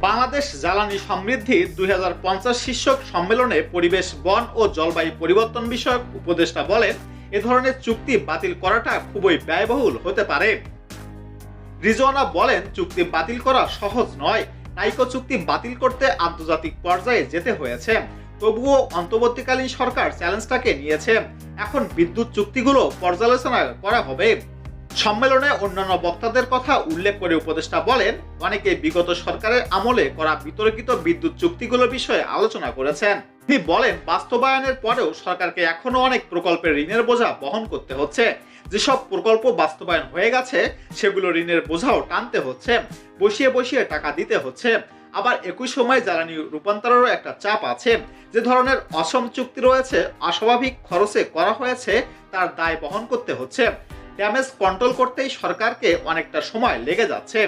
বাংলাদেশ জ্বালানি সমৃদ্ধি 2050 শীর্ষক সম্মেলনে পরিবেশ, বন ও জলবায়ু পরিবর্তন বিষয়ক উপদেষ্টা বলেন, এ ধরনের চুক্তি বাতিল করাটা খুবই ব্যয়বহুল হতে পারে। রিজওয়ানা বলেন, চুক্তি বাতিল করা সহজ নয়। নাইকো চুক্তি বাতিল করতে আন্তর্জাতিক পর্যায়ে যেতে হয়েছে। তবুও অন্তর্বর্তীকালীন সরকার চ্যালেঞ্জটাকে নিয়েছে। এখন বিদ্যুৎ চুক্তিগুলো পর্যালোচনা করা হবে। সম্মেলনে অন্যান্য বক্তাদের কথা উল্লেখ করে উপদেষ্টা বলেন, অনেকে বিগত সরকারের আমলে করা বিতর্কিত বিদ্যুৎ চুক্তিগুলো বিষয়ে আলোচনা করেছেন। তিনি বলেন, বাস্তবায়নের পরেও সরকারকে এখনো অনেক প্রকল্পের ঋণের বোঝা বহন করতে হচ্ছে। যেসব প্রকল্প বাস্তবায়ন হয়ে গেছে সেগুলো ঋণের বোঝাও টানতে হচ্ছে, বসিয়ে বসিয়ে টাকা দিতে হচ্ছে। আবার একই সময় জ্বালানি রূপান্তরেরও একটা চাপ আছে। যে ধরনের অসম চুক্তি রয়েছে, অস্বাভাবিক খরচে করা হয়েছে, তার দায় বহন করতে হচ্ছে। ড্যামেজ কন্ট্রোল করতেই সরকারকে অনেকটা সময় লেগে যাচ্ছে।